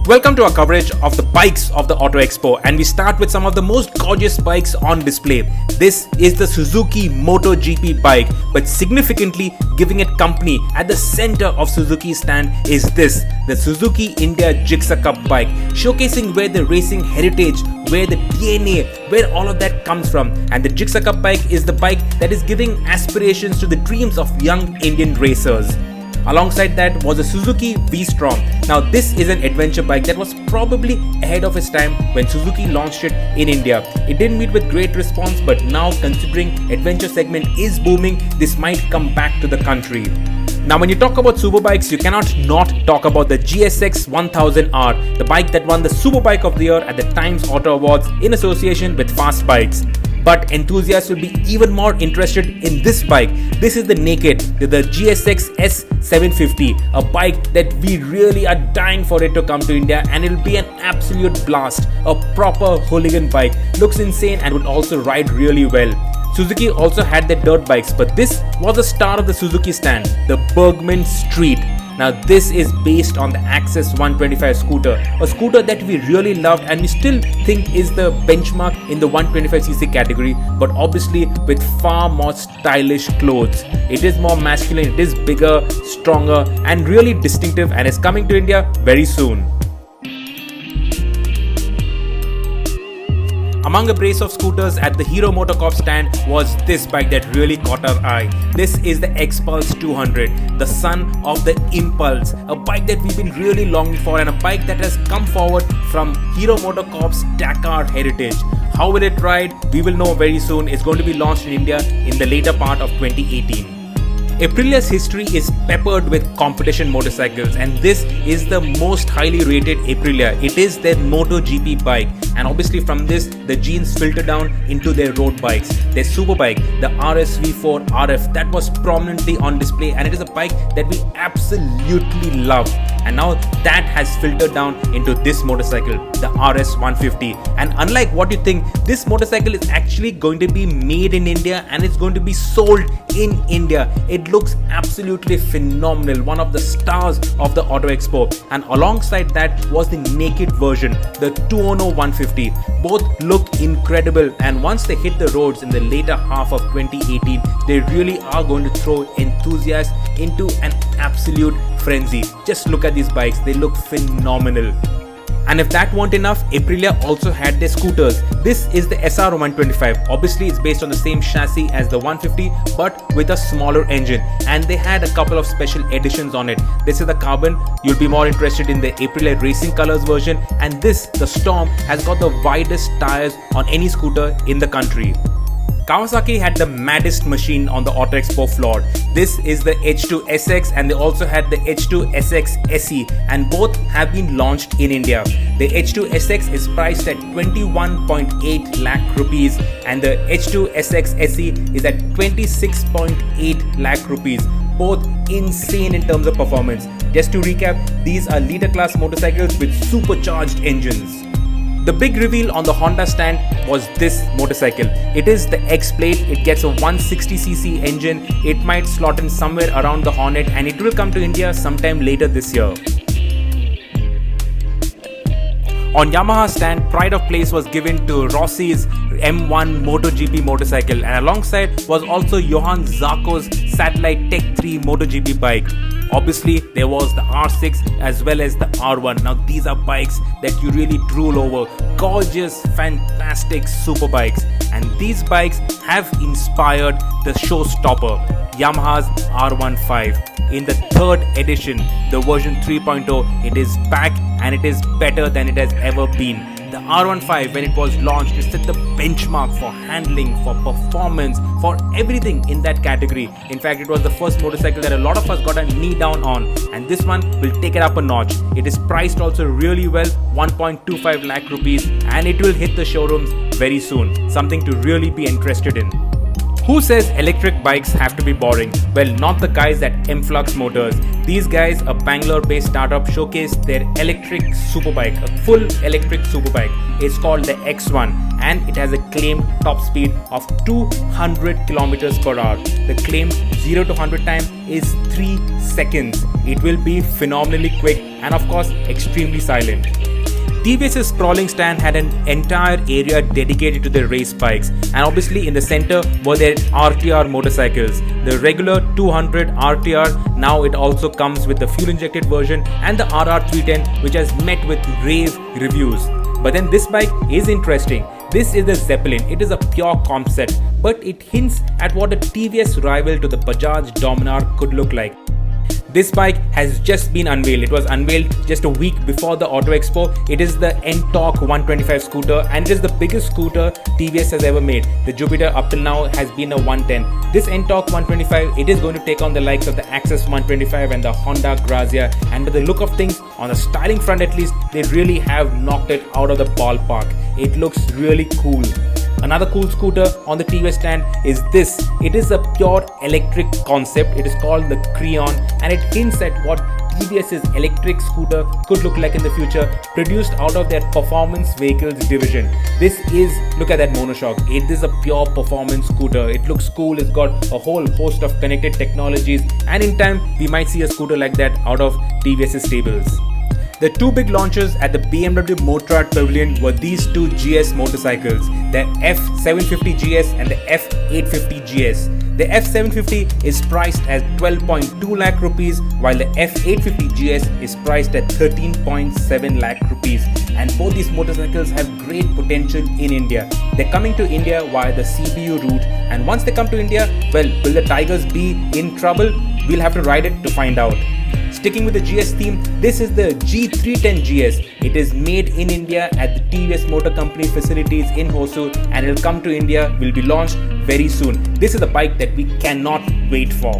Welcome to our coverage of the bikes of the Auto Expo, and we start with some of the most gorgeous bikes on display. This is the Suzuki MotoGP bike, but significantly giving it company at the center of Suzuki's stand is this, the Suzuki India Gixxer Cup bike, showcasing where the racing heritage, where the DNA, where all of that comes from. And the Gixxer Cup bike is the bike that is giving aspirations to the dreams of young Indian racers. Alongside that was a Suzuki V-Strom. Now this is an adventure bike that was probably ahead of its time when Suzuki launched it in India. It didn't meet with great response, but now considering adventure segment is booming, this might come back to the country. Now when you talk about superbikes, you cannot not talk about the GSX1000R, the bike that won the Superbike of the Year at the Times Auto Awards in association with Fast Bikes. But enthusiasts will be even more interested in this bike. This is the Naked, the GSX750, a bike that we really are dying for it to come to India, and it'll be an absolute blast, a proper hooligan bike. Looks insane and would also ride really well. Suzuki also had their dirt bikes, but this was the star of the Suzuki stand, the Burgman Street. Now this is based on the Access 125 scooter, a scooter that we really loved and we still think is the benchmark in the 125cc category, but obviously with far more stylish clothes. It is more masculine, it is bigger, stronger and really distinctive, and is coming to India very soon. Among a brace of scooters at the Hero MotoGP stand was this bike that really caught our eye. This is the XPulse 200, the son of the Impulse, a bike that we've been really longing for and a bike that has come forward from Hero MotoGP's Dakar heritage. How will it ride? We will know very soon. It's going to be launched in India in the later part of 2018. Aprilia's history is peppered with competition motorcycles, and this is the most highly rated Aprilia. It is their MotoGP bike, and obviously from this the genes filter down into their road bikes. Their superbike, the RS V4 RF, that was prominently on display, and it is a bike that we absolutely love. And now that has filtered down into this motorcycle, the RS 150. And unlike what you think, this motorcycle is actually going to be made in India and it's going to be sold in India. It looks absolutely phenomenal, one of the stars of the Auto Expo. And alongside that was the naked version, the Tuono 150. Both look incredible, and once they hit the roads in the later half of 2018, they really are going to throw enthusiasts into an absolute frenzy. Just look at these bikes, they look phenomenal. And if that weren't enough, Aprilia also had their scooters. This is the SR 125. Obviously it's based on the same chassis as the 150 but with a smaller engine, and they had a couple of special editions on it. This is the Carbon. You'll be more interested in the Aprilia Racing Colors version, and this, the Storm, has got the widest tires on any scooter in the country. Kawasaki had the maddest machine on the Auto Expo floor. This is the H2SX, and they also had the H2SX SE, and both have been launched in India. The H2SX is priced at 21.8 lakh rupees and the H2SX SE is at 26.8 lakh rupees. Both insane in terms of performance. Just to recap, these are leader class motorcycles with supercharged engines. The big reveal on the Honda stand was this motorcycle. It is the X-Plate. It gets a 160cc engine. It might slot in somewhere around the Hornet, and it will come to India sometime later this year. On Yamaha stand, pride of place was given to Rossi's M1 MotoGP motorcycle, and alongside was also Johan Zarco's Satellite Tech 3 MotoGP bike. Obviously, there was the R6 as well as the R1. Now these are bikes that you really drool over. Gorgeous, fantastic super bikes. And these bikes have inspired the showstopper, Yamaha's R15. In the third edition, the version 3.0, it is back and it is better than it has ever been. The R15, when it was launched, it set the benchmark for handling, for performance, for everything in that category. In fact, it was the first motorcycle that a lot of us got a knee down on, and this one will take it up a notch. It is priced also really well, 1.25 lakh rupees, and it will hit the showrooms very soon. Something to really be interested in. Who says electric bikes have to be boring? Well, not the guys at Influx Motors. These guys, a Bangalore-based startup, showcased their electric superbike, a full electric superbike. It's called the X1, and it has a claimed top speed of 200 km per hour. The claimed 0 to 100 time is 3 seconds. It will be phenomenally quick and of course extremely silent. TVS's sprawling stand had an entire area dedicated to their race bikes, and obviously in the center were their RTR motorcycles. The regular 200 RTR, now it also comes with the fuel injected version, and the RR310, which has met with rave reviews. But then this bike is interesting. This is the Zeppelin. It is a pure concept, but it hints at what a TVS rival to the Bajaj Dominar could look like. This bike has just been unveiled. It was unveiled just a week before the Auto Expo. It is the Ntorq 125 scooter, and it is the biggest scooter TVS has ever made. The Jupiter up till now has been a 110. This Ntorq 125, it is going to take on the likes of the Access 125 and the Honda Grazia, and by the look of things, on the styling front at least, they really have knocked it out of the ballpark. It looks really cool. Another cool scooter on the TVS stand is this. It is a pure electric concept. It is called the Creon, and it hints at what TVS's electric scooter could look like in the future, produced out of their performance vehicles division. This is, look at that monoshock. It is a pure performance scooter. It looks cool. It's got a whole host of connected technologies, and in time we might see a scooter like that out of TVS's stables. The two big launches at the BMW Motorrad Pavilion were these two GS motorcycles, the F750 GS and the F850 GS. The F750 is priced at 12.2 lakh rupees, while the F850 GS is priced at 13.7 lakh rupees. And both these motorcycles have great potential in India. They're coming to India via the CBU route, and once they come to India, well, will the Tigers be in trouble? We'll have to ride it to find out. Sticking with the GS theme, this is the G310 GS. It is made in India at the TVS Motor Company facilities in Hosur, and it will come to India, will be launched very soon. This is a bike that we cannot wait for.